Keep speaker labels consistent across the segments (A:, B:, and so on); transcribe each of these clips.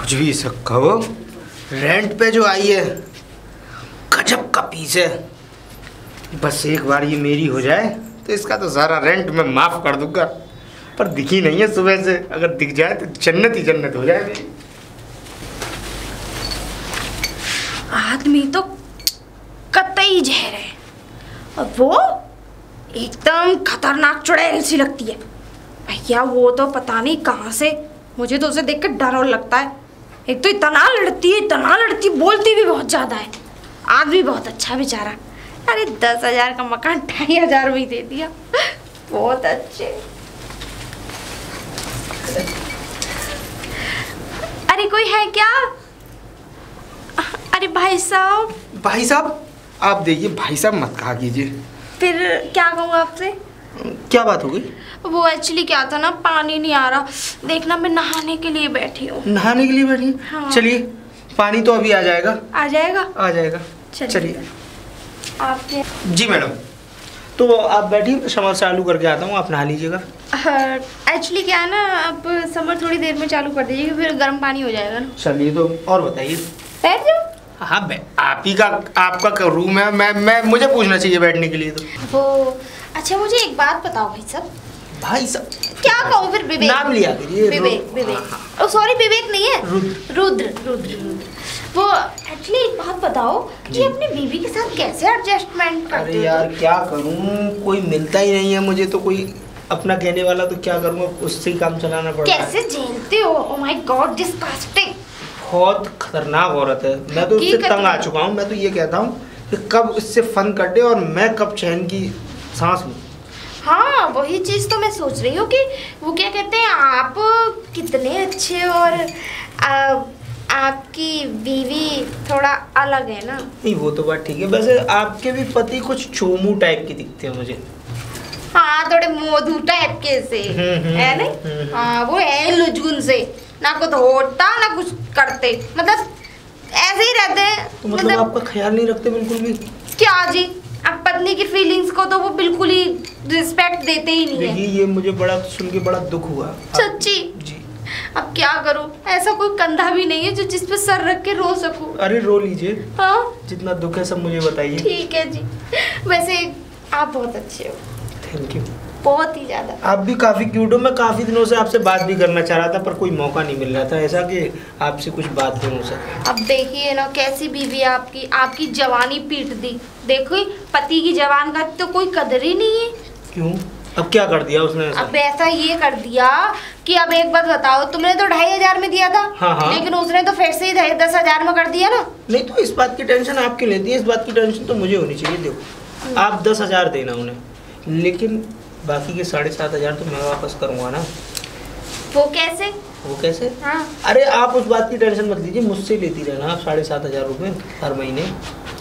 A: कुछ भी सब कहो, रेंट पे जो आई है गजब का पीस है। बस एक बार ये मेरी हो जाए तो इसका तो सारा रेंट मैं माफ कर दूंगा। पर दिखी नहीं है सुबह से, अगर दिख जाए तो जन्नत ही जन्नत हो जाए मेरी।
B: आदमी तो कतई जहर है और वो एकदम खतरनाक चुड़ैल सी लगती है भैया। वो तो पता नहीं कहाँ से, मुझे तो उसे देख कर डर और लगता है। एक तो इतना लड़ती, बोलती भी बहुत ज्यादा है। आदमी बहुत अच्छा बेचारा। अरे 10,000 का मकान 2,500 में ही दे दिया। बहुत अच्छे। अरे कोई है क्या? अरे भाई साहब
A: आप देखिए, भाई साहब मत कहा कीजिए।
B: फिर क्या कहूँ आपसे?
A: क्या बात हो गई?
B: वो एक्चुअली क्या था ना, पानी नहीं आ रहा। देखना मैं नहाने के लिए बैठी हूँ।
A: नहाने के लिए बैठी? हाँ। चलिए, पानी तो अभी आ जाएगा।
B: आ जाएगा।
A: चलिए।
B: आपके
A: जी मैडम, तो आप बैठिए, समर चालू करके आता हूँ, आप नहा लीजिएगा।
B: एक्चुअली क्या है ना, अब समर थोड़ी देर में चालू कर दीजिएगा, फिर गर्म पानी हो जाएगा ना।
A: चलिए, तो और बताइए।
B: बैठ जाओ।
A: हाँ, आप ही का आपका रूम है, मैं मुझे पूछना चाहिए बैठने के लिए तो।
B: वो अच्छा, मुझे एक बात बताओ भाई साहब। क्या कहूँ फिर? विवेक
A: नाम लिया करिए।
B: विवेक। ओ सॉरी, विवेक नहीं है, रुद्र। वो एक्चुअली एक बात बताओ कि अपनी बीवी के साथ कैसे एडजस्टमेंट करते हो?
A: अरे यार क्या करूँ, कोई मिलता ही नहीं है मुझे तो, कोई अपना कहने वाला, तो क्या करूँगा, उससे ही काम चलाना पड़ता है।
B: कैसे झेलते हो? Oh my God, disgusting.
A: बहुत खतरनाक औरत है। मैं तो उससे तंग आ चुका हूँ। मैं तो ये कहता हूँ कि कब इससे फन कटे और मैं कब चैन की सांस लूँ।
B: हाँ, वही चीज़ तो मैं सोच रही हूँ कि वो क्या कहते हैं, आप कितने अच्छे और आपकी बीवी थोड़ा अलग है ना।
A: नहीं, वो तो बात ठीक है। वैसे आपके भी पति कुछ चोमू टाइप की दिखते हैं मुझे।
B: हाँ, थोड़े मोदू टाइप के से है ना। हाँ, वो है लुजुन से, ना कुछ होता ना कुछ करते, मतलब ऐसे ही रहते हैं।
A: तो मतलब आपका ख्याल नहीं रखते बिल्कुल भी?
B: क्या जी, अब पत्नी की फीलिंग्स को तो वो बिल्कुल ही रिस्पेक्ट देते ही नहीं है।
A: देखिए, ये मुझे बड़ा सुन के बड़ा दुख हुआ।
B: सच्ची
A: जी।
B: अब क्या करूं, ऐसा कोई कंधा भी नहीं है जो जिस पे सर रख के रो सकूं।
A: अरे रो लीजिए।
B: हाँ,
A: जितना दुख है सब मुझे बताइए।
B: ठीक है जी। वैसे आप बहुत अच्छे हो।
A: Thank you.
B: बहुत ही ज्यादा।
A: आप भी काफी क्यूट हो। मैं काफी दिनों से आपसे बात भी करना चाह रहा था, पर कोई मौका नहीं मिल रहा था ऐसा कि आपसे कुछ बात भी हो सके।
B: अब देखिए ना, कैसी बीवी आपकी जवानी पीट दी। देखो, पति की जवान का तो कोई कदर ही नहीं है।
A: क्यों? अब क्या कर दिया उसने ऐसा?
B: अब ऐसा ये कर दिया कि अब एक बात बताओ, तुमने तो 2,500 में दिया था।
A: हाँ।
B: लेकिन उसने तो फिर से ही 10,000 में कर दिया ना।
A: नहीं, तो इस बात की टेंशन आप क्यों लेती है? इस बात की टेंशन तो मुझे होनी चाहिए। देखो, आप 10,000 देना उन्हें, लेकिन बाकी के 7,500 तो मैं वापस करूँगा ना।
B: वो कैसे?
A: हाँ। अरे आप उस बात की टेंशन मत लीजिए, मुझसे लेती रहना आप 7,500 रुपये हर महीने।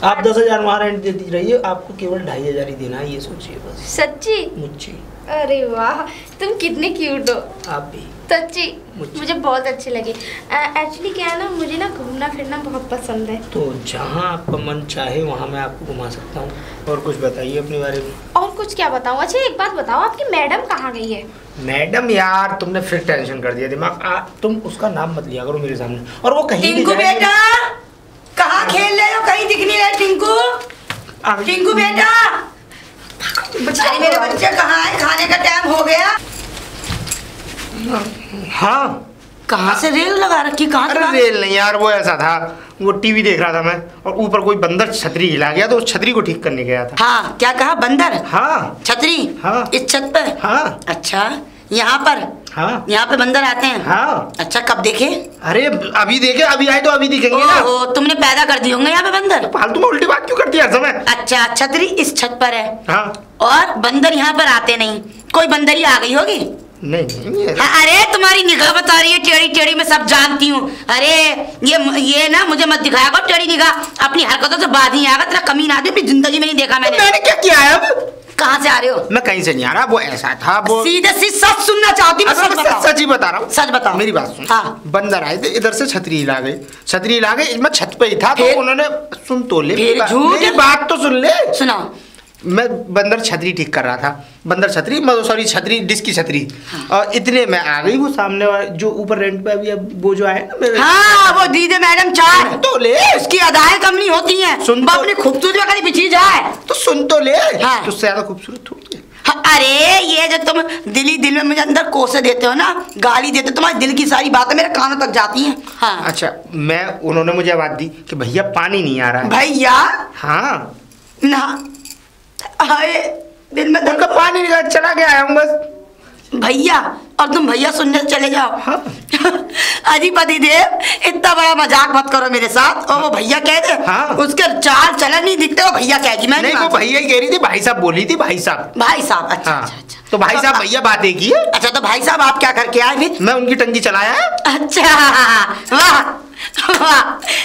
A: आप 10,000 वहाँ रेंट देती रहिए, आपको केवल 2,500 ही देना है, ये सोचिए बस।
B: सच्ची?
A: मुझे।
B: अरे वाह, तुम कितने क्यूट हो।
A: आप भी।
B: सच्ची मुझे बहुत अच्छे लगे। एक्चुअली क्या है ना, मुझे ना घूमना फिरना बहुत पसंद है।
A: तो जहाँ आपका मन चाहे वहाँ मैं आपको घुमा सकता हूँ। और कुछ बताइए अपने बारे में।
B: और कुछ क्या बताऊँ? अच्छा एक बात बताओ, आपकी मैडम कहाँ गई है?
A: मैडम यार, तुमने फिर टेंशन कर दिया दिमाग। तुम उसका नाम मत लिया करो मेरे सामने। और वो कहीं
C: टिंकू बेटा, कहाँ खेल रहे हो? कहीं दिख नहीं रहे टिंकू। टिंकू बेटा, बेचारे मेरे बच्चे कहाँ है? खाने का टाइम हो गया।
A: हाँ,
C: कहाँ से रेल लगा रखी? कहाँ
A: अरे रेल नहीं यार, वो ऐसा था, वो टीवी देख रहा था मैं, और ऊपर कोई बंदर छतरी हिला गया, तो उस छतरी को ठीक करने गया था।
C: हाँ, क्या कहा? बंदर?
A: हाँ।
C: छतरी?
A: हाँ।
C: इस छत पे?
A: हाँ।
C: अच्छा, यहाँ पर?
A: हाँ।
C: यहाँ पे बंदर आते हैं?
A: हाँ।
C: अच्छा, कब देखे?
A: अरे अभी देखे, अभी आए तो अभी दिखेंगे ना।
C: ओहो, तुमने पैदा कर दिए होंगे यहाँ पे बंदर।
A: फालतू में उल्टी बात क्यों करती है हर समय?
C: अच्छा, छतरी इस छत पर है।
A: हाँ।
C: और बंदर यहाँ पर आते नहीं, कोई बंदरी आ गई होगी।
A: नहीं।
C: हाँ, अरे तुम्हारी निगाह बता रही है टेढ़ी टेढ़ी, मैं सब जानती हूँ। अरे ये ना मुझे मत दिखाया करो टेढ़ी निगाह, अपनी हरकतों से बात नहीं आएगा। तेरा कमीना आदमी अपनी जिंदगी में नहीं देखा मैंने
A: क्या किया है अब?
C: कहाँ से आ रहे हो?
A: मैं कहीं से नहीं आ रहा, वो ऐसा था। वो
C: सीधे सच सुनना चाहती हूँ।
A: सच ही बता रहा हूँ।
C: सच बताओ।
A: मेरी बात सुन।
C: हाँ।
A: बंदर आए थे, इधर से छतरी हिला गई, मैं छत पे ही था, तो उन्होंने सुन तो ले, मेरी बात तो सुन ले।
C: सुनाओ।
A: मैं बंदर छतरी ठीक कर रहा था, बंदर छतरी, सॉरी छतरी, डिस्क की छतरी। और इतने में आ गई वो सामने वाले जो ऊपर रेंट पे अभी वो जो आए ना मेरे।
C: हाँ वो दीदी मैडम चार
A: तो ले,
C: उसकी अदाएं कम नहीं होती हैं।
A: सुन तो,
C: अपनी खूबसूरती में कभी बिछी जाए
A: तो सुन तो ले।
C: हाँ।
A: तुझसे ज्यादा खूबसूरत थोड़ी है।
C: हाँ, अरे ये जो तुम दिल में मुझे अंदर कोसे देते हो ना, गाली देते हो, तुम्हारे दिल की सारी बातें मेरे कानों तक जाती हैं। हाँ
A: अच्छा, उन्होंने मुझे आवाज दी कि भैया पानी नहीं आ रहा है।
C: भैया?
A: हाँ
C: ना, हाय दिल में
A: उनका पानी निकाल चला के आया हूँ बस।
C: भैया, और तुम भैया सुनने चले जाओ।
A: हाँ।
C: अजी पति देव, इतना बड़ा मजाक मत करो मेरे साथ। और वो भैया कह दे।
A: हाँ।
C: उसके चाल चलन नहीं दिखते, वो भैया कहेगी। मैं
A: नहीं, वो भैया ही कह रही थी, भाई साहब बोली थी, भाई साहब।
C: भाई साहब, अच्छा
A: हाँ।
C: अच्छा अच्छा।
A: तो भाई साहब भैया बात एक ही है।
C: अच्छा तो भाई साहब आप क्या करके आए फिर?
A: मैं उनकी टंकी चलाया है।
C: अच्छा वाह वाह,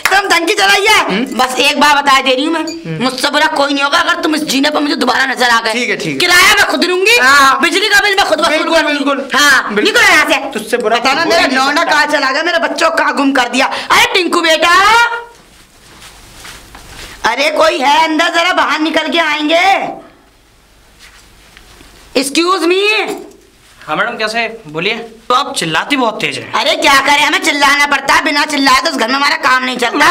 C: तुम टंकी चलाई है। बस एक बार बता दे रही हूँ मैं, मुझसे बुरा कोई नहीं होगा अगर तुम इस जीने पर मुझे दोबारा नजर आ गए।
A: ठीक है, ठीक है।
C: किराया मैं खुद लूंगी।
A: हाँ।
C: बिजली का बिल मैं खुद वसूल
A: बिल्कुल,
C: करूंगी।
A: बिल्कुल।
C: हाँ,
A: बिल्कुल।
C: निकलो यहाँ से।
A: तुझसे बुरा
C: पता ना
A: कोई
C: मेरा
A: नहीं
C: लौंडा
A: सकता।
C: कहाँ चला गया, मेरे बच्चों को कहाँ गुम कर दिया। अरे टिंकू बेटा, अरे कोई है अंदर, जरा बाहर निकल के आएंगे। Excuse me.
D: हाँ मैडम, कैसे? बोलिए। तो आप चिल्लाती बहुत तेज है।
C: अरे क्या करें, हमें चिल्लाना पड़ता है, बिना चिल्लाए तो उस घर में हमारा काम नहीं चलता।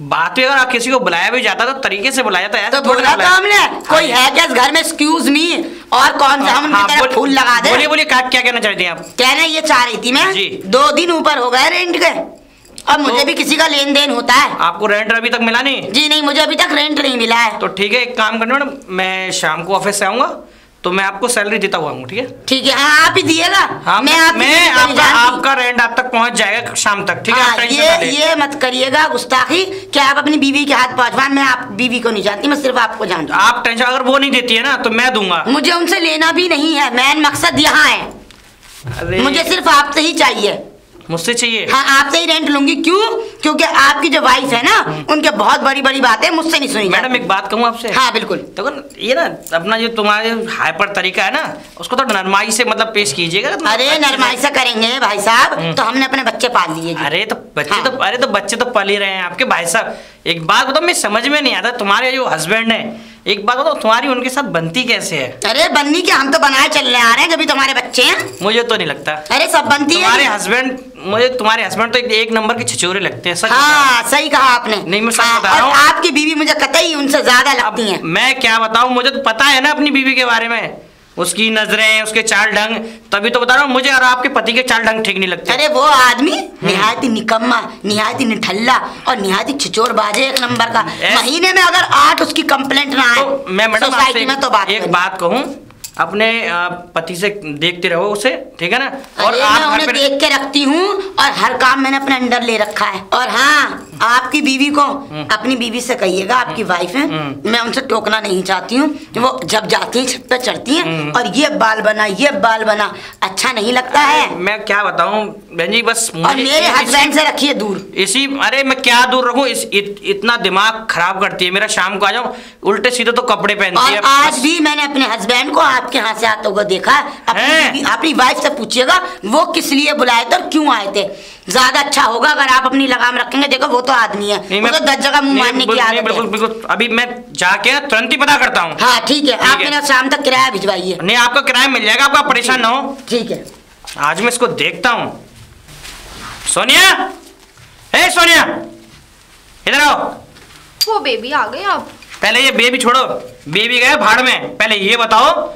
D: बात भी अगर किसी को बुलाया भी जाता तो तरीके से बुलाया जाता है।
C: तो बोला तो हमने, कोई है क्या इस घर में? Excuse me. और कौन सा हम उनकी तरफ फूल लगा दे?
D: बोलिए बोलिए, क्या कहना चाहती हैं आप?
C: कहना ये चाह रही थी मैं,
D: जी।
C: 2 दिन ऊपर हो गए रेंट के, अब मुझे भी किसी का लेन देन होता है।
D: आपको रेंट अभी तक मिला नहीं?
C: जी नहीं, मुझे अभी तक रेंट नहीं मिला है।
D: तो ठीक है, एक काम करना मैडम, मैं शाम को ऑफिस से आऊंगा तो मैं आपको सैलरी देता हुआ हूँ। ठीक है?
C: ठीक है, हाँ आप ही दिएगा।
D: हाँ,
C: मैं
D: आपका रेंट आप तक पहुंच जाएगा शाम तक। ठीक है? आप टेंशन ना लें।
C: ये मत करिएगा गुस्ताखी, क्या आप अपनी बीवी के हाथ पहुंचवाएं। मैं आप बीवी को नहीं जानती, मैं सिर्फ आपको जानती हूँ।
D: आप टेंशन, अगर वो नहीं देती है ना तो मैं दूंगा।
C: मुझे उनसे लेना भी नहीं है, मेन मकसद यहाँ है,
D: अरे
C: मुझे सिर्फ आपसे ही चाहिए।
D: मुझसे चाहिए?
C: हाँ, आपसे ही रेंट लूंगी। क्यों? क्योंकि आपकी जो वाइफ है ना, उनके बहुत बड़ी बड़ी बातें मुझसे नहीं सुनी
D: मैडम एक बात कहूँ आपसे?
C: हाँ बिल्कुल।
D: तो ये ना अपना जो तुम्हारे हाइपर तरीका है ना, उसको तो नरमाई से मतलब पेश कीजिएगा।
C: अरे नरमाई से करेंगे भाई साहब, तो हमने अपने बच्चे पाल लिए जी।
D: अरे तो बच्चे
C: हाँ।
D: तो बच्चे तो पल ही रहे हैं आपके भाई साहब। एक बात बताओ, मैं समझ में नहीं आता, तुम्हारे जो हस्बैंड है, एक बात बताओ, तुम्हारी उनके साथ बनती कैसे है?
C: अरे बननी क्या, हम तो बनाए चलने आ रहे हैं, जब भी तुम्हारे बच्चे हैं।
D: मुझे तो नहीं लगता।
C: अरे सब बनती है।
D: तुम्हारे हस्बैंड तो एक नंबर के छिछोरे लगते हैं। सच
C: हाँ सही कहा आपने।
D: नहीं, मैं सच
C: हाँ,
D: बता रहा हूँ।
C: और आपकी बीवी मुझे कतई उनसे ज्यादा लगती है।
D: मैं क्या बताऊं, मुझे तो पता है ना अपनी बीवी के बारे में, उसकी नजरें, उसके चाल ढंग, तभी तो बता रहा हूँ मुझे और आपके पति के चाल ढंग ठीक नहीं लगते।
C: अरे वो आदमी निहायत ही निकम्मा, निहायत ही निठल्ला और निहायत ही छिचोर बाजे एक नंबर का। महीने में अगर 8 उसकी कंप्लेंट ना आए
D: तो मैं मैडम
C: सोसाइटी में, तो
D: एक बात कहूँ, अपने पति से देखते रहो उसे, ठीक है ना? और
C: अरे मैं उन्हें देख के रखती हूँ और हर काम मैंने अपने अंडर ले रखा है। और हाँ, आपकी बीवी को अपनी बीवी से कहिएगा, आपकी वाइफ है, मैं उनसे टोकना नहीं चाहती हूँ। वो जब जाती है छत पे चढ़ती हैं और ये बाल बना अच्छा नहीं लगता है।
D: मैं क्या बताऊँ बहन जी, बस
C: और मेरे हस्बैंड से रखिए दूर।
D: अरे मैं क्या दूर रखूँ, इतना दिमाग खराब करती है मेरा। शाम को आ जाऊँ उल्टे सीधे तो कपड़े पहनती है।
C: और आज भी मैंने अपने हस्बैंड को आपके हाथ से आते हुए देखा है। अपनी वाइफ से पूछिएगा वो किस लिए बुलाए थे और क्यों आए थे। ज्यादा अच्छा होगा अगर आप अपनी लगाम रखेंगे। देखो वो तो आदमी है, तो 10 जगह मुंह मारने की आदत है।
D: बिल्कुल, अभी मैं जाके तुरंत ही पता करता हूँ।
C: हाँ ठीक है, आप मेरा शाम तक किराया भिजवाइए।
D: नहीं, आपका किराया मिल जाएगा, आपका परेशान ना हो।
C: ठीक है,
D: आज मैं इसको देखता हूँ। सोनिया, हे सोनिया, इधर आओ।
B: वो बेबी आ गए आप।
D: पहले ये बेबी छोड़ो, बेबी गए भाड़ में। पहले ये बताओ,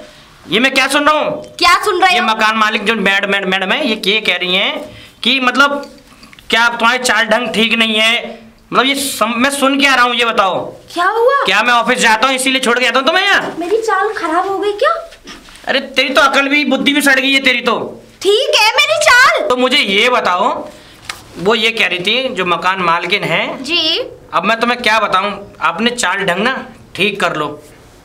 D: ये मैं क्या सुन रहा हूँ?
B: क्या सुन रहे
D: ये
B: हो?
D: मकान मालिक जो मैडम है, ये कह रही हैं कि मतलब क्या तुम्हारे चाल ढंग ठीक नहीं है। मतलब मैं सुन के आ रहा हूँ, ये बताओ
B: क्या हुआ?
D: क्या मैं ऑफिस जाता हूँ इसीलिए छोड़ के आता हूँ तुम्हें यहाँ?
B: मेरी चाल खराब हो गई क्या?
D: अरे तेरी तो अकल भी, बुद्धि भी सड़ गई है तेरी तो।
B: ठीक है मेरी चाल।
D: तो मुझे ये बताओ, वो ये कह रही थी जो मकान मालकिन है
B: जी,
D: अब मैं तुम्हें क्या बताऊं, अपने चाल ढंग ना ठीक कर लो।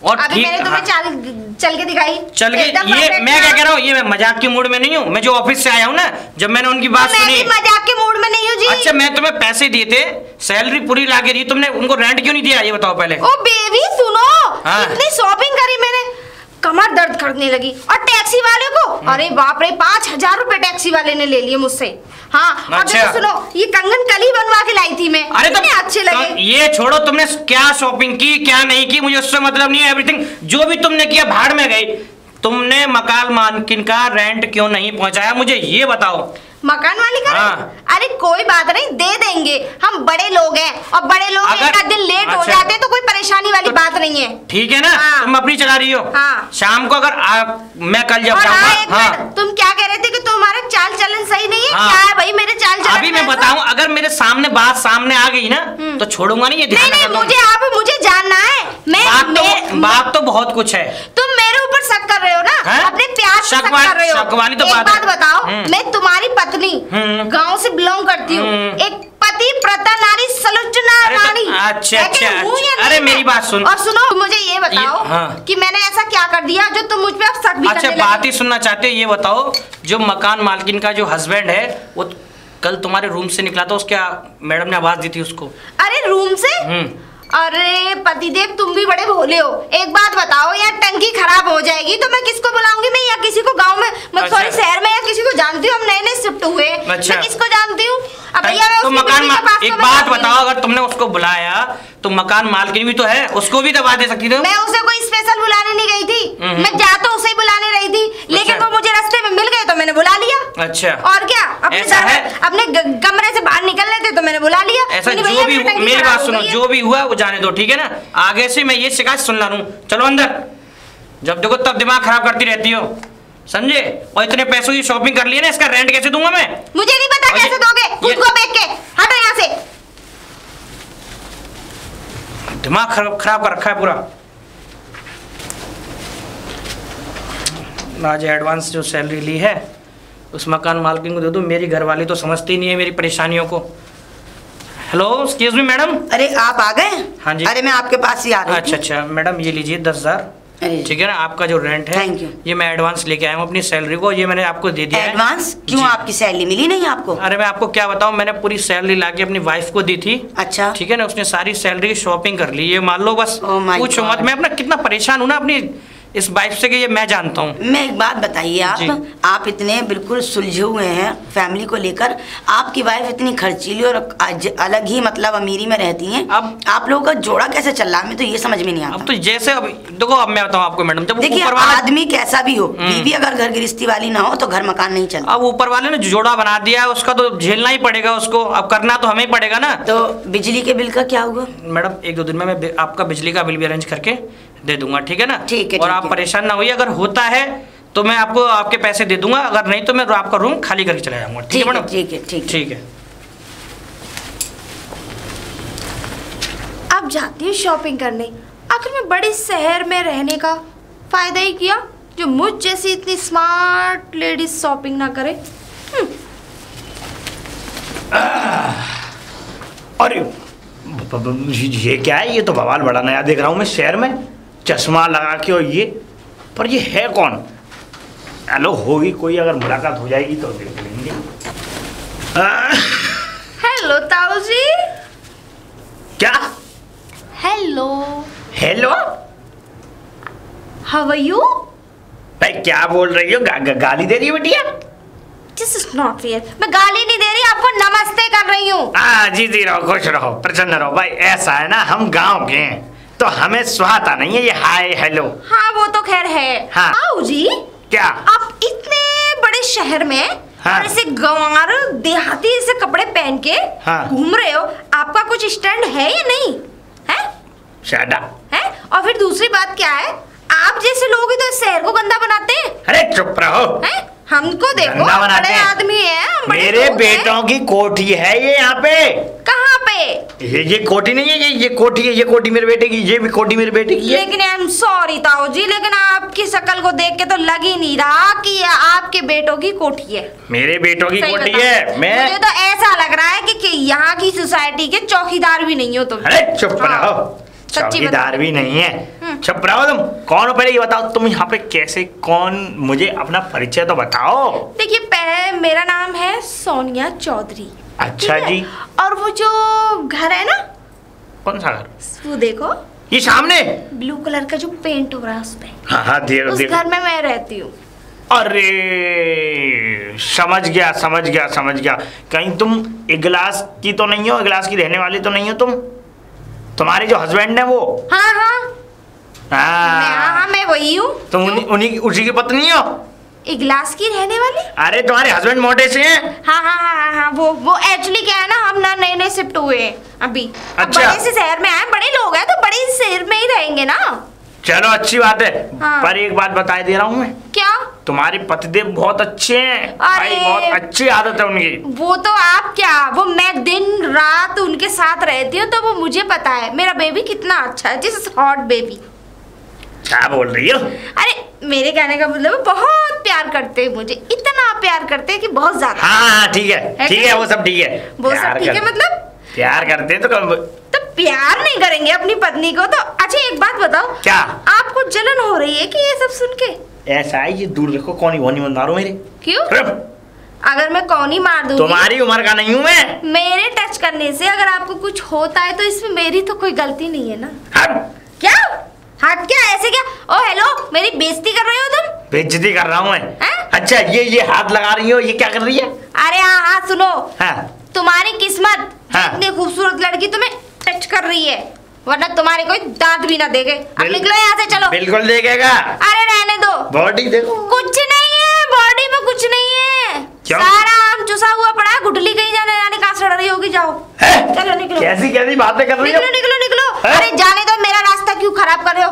D: और
B: अभी
D: ठीक,
B: मैंने तुम्हें चल के दिखाई।
D: चल के ये मैं क्या कह रहा हूँ, ये मैं मजाक के मूड में नहीं हूँ। मैं जो ऑफिस से आया हूँ ना, जब मैंने उनकी बात सुनी।
B: मैं भी मजाक के मूड में नहीं हूँ जी।
D: अच्छा, मैं तुम्हें पैसे दिए थे, सैलरी पूरी ला के दी, तुमने उनको रेंट क्यों नहीं दिया, ये बताओ पहले।
B: ओ बेबी सुनो,
D: हाँ।
B: इतनी शॉपिंग करी मैंने, कमर दर्द करने लगी। और टैक्सी वाले को, अरे बाप रे, 5000 रुपए टैक्सी वाले ने ले लिए मुझसे। हाँ, और
D: अच्छा।
B: देखो सुनो, ये कंगन कल ही बनवा के लाई आई थी मैं।
D: अरे तो
B: इतने अच्छे लगे।
D: ये छोड़ो, तुमने क्या शॉपिंग की क्या नहीं की मुझे उससे मतलब नहीं है। एवरीथिंग जो भी तुमने किया भाड़ में गई। तुमने मकान मालकिन का रेंट क्यों नहीं पहुंचाया मुझे ये बताओ।
B: मकान मालिक का?
D: हाँ।
B: अरे कोई बात नहीं, दे देंगे, हम बड़े लोग हैं और बड़े लोग एक आध दिन लेट हो जाते हैं तो कोई परेशानी वाली बात नहीं है।
D: ठीक है ना।
B: हाँ।
D: तुम अपनी चला रही हो।
B: हाँ।
D: शाम को अगर मैं कल जब
B: जाऊंगा।
D: हाँ।
B: तुम क्या कह रहे थे कि तुम्हारा चाल चलन सही नहीं है?
D: हाँ।
B: क्या है भाई मेरे चाल चलन?
D: अभी मैं बताऊं, अगर मेरे सामने बात सामने आ गई ना तो छोड़ूंगा नहीं ये ध्यान
B: नहीं, मुझे जानना है।
D: बात तो बहुत कुछ है।
B: तुम मेरे ऊपर शक कर रहे हो ना? अपने प्यार से शक कर रहे हो।
D: शक तो
B: एक बात बताओ, मैं तुम्हारी पत्नी गांव से बिलोंग करती हूँ, एक पति प्रथा नारी सलोचना रानी।
D: अच्छा। अरे मेरी बात सुन
B: और सुनो, मुझे ये बताओ कि मैंने ऐसा क्या कर दिया जो तुम मुझ पे अब शक भी करने लगे?
D: बात ही सुनना चाहते हो? ये बताओ, जो मकान मालकिन का जो हस्बैंड है वो कल तुम्हारे रूम से निकला था, उसके मैडम ने आवाज दी थी उसको।
B: अरे रूम से? अरे पतिदेव, तुम भी बड़े भोले हो। एक बात बताओ, यार टंकी खराब हो जाएगी तो मैं किसको बुलाऊंगी? मैं या किसी को गांव में सॉरी शहर में या किसी को जानती हूँ? हम नए शिफ्ट हुए।
D: अच्छा।
B: मैं किसको जानती हूँ? अब भैया
D: तो एक बात बताओ, अगर तुमने उसको बुलाया तो मकान मालकिन भी तो है, उसको भी दबा दे सकती थी।
B: मैं उसे कोई स्पेशल बुलाने नहीं गई थी, मैं जा तो उसे ही बुलाने रही थी, लेकिन वो मुझे रास्ते में मिल गए तो मैंने बुला लिया।
D: अच्छा।
B: और क्या, अपने कमरे से बाहर निकल रहे थे तो मैंने बुला लिया।
D: ऐसा जो भी, मेरी बात सुनो, जो भी हुआ वो जाने दो, ठीक है ना? आगे से मैं ये शिकायत सुन ला लूं। चलो अंदर, जब देखो तब दिमाग खराब करती रहती हो, समझे? और इतने पैसों की शॉपिंग कर ली ना, इसका रेंट कैसे दूंगा मैं?
B: मुझे नहीं पता कैसे दोगे, खुद को बेच के हटो यहाँ से।
D: दिमाग खराब कर रखा है पूरा। आज एडवांस जो सैलरी ली है उस मकान मालकिन को दे दूं। मेरी घरवाली तो समझती नहीं है मेरी परेशानियों को। Hello, excuse me madam.
C: अरे आप आ गए?
D: हाँ जी।
C: अरे मैं आपके पास ही आ रही थी।
D: अच्छा मैडम, ये लीजिए 10,000, ठीक है ना? आपका जो रेंट है,
C: थैंक यू।
D: ये मैं एडवांस लेके आया हूँ अपनी सैलरी को, ये मैंने आपको दे दिया।
C: एडवांस? क्यों, आपकी सैलरी मिली नहीं आपको?
D: अरे मैं आपको क्या बताऊँ, मैंने पूरी सैलरी लाके अपनी वाइफ को दी थी।
C: अच्छा।
D: ठीक है ना? उसने सारी सैलरी की शॉपिंग कर ली, ये मान लो बस। पूछो मत, मैं अपना कितना परेशान हूँ ना अपनी इस वाइफ से कि ये मैं जानता हूँ।
C: मैं एक बात बताइए, आप इतने बिल्कुल सुलझे हुए हैं फैमिली को लेकर, आपकी वाइफ इतनी खर्चीली और अलग ही मतलब अमीरी में रहती हैं, अब आप लोगों का जोड़ा कैसे चल रहा है? मैं तो ये समझ में नहीं आता।
D: अब तो जैसे अब देखो, अब मैं बताऊँ आपको मैडम, जब
C: देखिए आदमी कैसा भी हो, बीवी अगर घर गृहस्थी वाली ना हो तो घर मकान नहीं चलता।
D: अब ऊपर वाले ने जोड़ा बना दिया है, उसका तो झेलना ही पड़ेगा उसको, अब करना तो हमें ही पड़ेगा ना।
C: तो बिजली के बिल का क्या हुआ?
D: मैडम 1-2 दिन में मैं आपका बिजली का बिल भी अरेंज करके दे दूंगा, ठीक है ना?
C: ठीक है।
D: और आप परेशान ना होइए, अगर होता है तो मैं आपको आपके पैसे दे दूंगा, अगर नहीं तो मैं आपका रूम खाली करके चला जाऊंगा। ठीक है मैडम?
C: ठीक है।
B: अब जाती हूँ शॉपिंग करने। आखिर में बड़े शहर में रहने का फायदा ही किया जो मुझ जैसी इतनी स्मार्ट लेडीज शॉपिंग ना करे।
A: अरे ये क्या है? ये तो बवाल बड़ा नया देख रहा हूँ मैं शहर में, चश्मा लगा के। और ये पर ये है कौन? हेलो, होगी कोई, अगर मुलाकात हो जाएगी तो देख लेंगे।
B: हेलो ताऊ जी।
A: क्या?
B: Hello.
A: Hello,
B: how are you?
A: भाई क्या बोल रही हो? गाली दे रही हो बेटिया?
B: This is not fair। मैं गाली नहीं दे रही, आपको नमस्ते कर रही हूँ।
A: जी रहो, खुश रहो, प्रसन्न रहो। भाई ऐसा है ना, हम गांव के हैं तो हमें सुहाता नहीं है ये हाय हेलो।
B: हाँ वो तो खैर है।
A: हाँ।
B: ताऊ जी,
A: क्या
B: आप इतने बड़े शहर में और ऐसे गंवार देहाती ऐसे कपड़े पहन के घूम रहे हो, आपका कुछ स्टैंड है या नहीं है? शाडा है। और फिर दूसरी बात क्या है, आप जैसे लोग ही तो इस शहर को गंदा बनाते हैं।
A: अरे चुप रहो।
B: हमको देखो, बड़े आदमी हैं,
A: मेरे बेटों की कोठी है ये यहाँ पे।
B: कहाँ पे?
A: ये कोठी नहीं है, ये कोठी है, ये कोठी मेरे बेटे की, ये भी कोठी मेरे बेटे की है।
B: लेकिन आई एम सॉरी ताऊ जी, लेकिन आपकी शक्ल को देख के तो लग ही नहीं रहा कि ये आपके बेटों की कोठी है।
A: मेरे बेटों की कोठी है।
B: मुझे तो ऐसा लग रहा है कि यहाँ की सोसाइटी के चौकीदार भी नहीं हो तुम।
A: अरे चुप रहो, चौकीदार भी नहीं है। चुप रहो तुम। कौन हो पहले ये बताओ, तुम यहाँ पे कैसे, कौन? मुझे अपना परिचय तो बताओ।
B: देखिए मेरा नाम है सोनिया चौधरी।
A: अच्छा जी।
B: और वो जो घर है ना,
A: कौन सा घर?
B: वो देखो,
A: ये सामने
B: ब्लू कलर का जो पेंट हो रहा है उस पे।
A: हाँ देखो
B: उस घर में मैं रहती हूँ।
A: अरे
E: समझ गया समझ गया समझ गया। कहीं तुम इगलास की तो नहीं हो, इगलास की रहने वाली तो नहीं हो तुम? तुम्हारे जो हस्बैंड है वो?
B: हाँ मैं वही हूँ।
E: तुम उन्हीं उसी की पत्नी हो?
B: इगलास की रहने वाली?
E: अरे तुम्हारे हस्बैंड मोटे से हैं?
B: हाँ वो एक्चुअली क्या है ना, हम ना नए शिफ्ट हुए हैं अभी।
E: अच्छा।
B: बड़े से शहर में आए, बड़े लोग हैं तो बड़े शहर में ही रहेंगे ना।
E: चलो अच्छी बात है।
B: हाँ।
E: पर एक बात बता दे रहा हूँ मैं।
B: क्या?
E: तुम्हारे पतिदेव बहुत अच्छे हैं भाई, बहुत अच्छी आदत है उनकी।
B: वो तो आप क्या, वो मैं दिन रात उनके साथ रहती हूँ तो वो मुझे पता है मेरा बेबी कितना अच्छा है। This is hot baby.
E: क्या बोल रही हो?
B: अरे मेरे कहने का मतलब बहुत प्यार करते हैं मुझे, इतना प्यार करते हैं कि बहुत ज्यादा।
E: हाँ ठीक है वो सब ठीक है।
B: वो सब ठीक है मतलब
E: प्यार करते हैं
B: तो प्यार नहीं करेंगे अपनी पत्नी को तो? अच्छा एक बात बताओ,
E: क्या
B: आपको जलन हो रही है कि ये सब सुन के?
E: ऐसा है, ये दूर रखो, कौनी वोनी मत मारो मेरे।
B: क्यों? अगर मैं कौनी मार दूंगी?
E: तुम्हारी उम्र का नहीं हूँ मैं।
B: मेरे टच करने से अगर आपको कुछ होता है तो इसमें मेरी तो कोई गलती नहीं है ना। क्या हट? क्या ऐसे क्या? ओ हेलो, मेरी बेइज्जती कर रहे हो तुम?
E: बेइज्जती कर रहा हूँ मैं? अच्छा ये हाथ लगा रही हो, ये क्या कर रही है?
B: अरे हाँ सुनो, तुम्हारी किस्मत
E: हाँ।
B: इतनी खूबसूरत लड़की तुम्हें टच कर रही है, वरना तुम्हारे कोई दांत भी ना देगे। अब निकलो यहाँ से, चलो।
E: बिल्कुल देखेगा।
B: अरे रहने दो।
E: बॉडी देखो।
B: कुछ नहीं है बॉडी में, कुछ नहीं है।
E: क्यों?
B: सारा आम चुसा हुआ पड़ा है, गुठली कहीं जाने कहाँ सड़ रही होगी। जाओ चलो निकलो।
E: कैसी कैसी बातें कर रही हो?
B: निकलो। अरे जाने दो, मेरा रास्ता क्यों खराब कर रहे हो?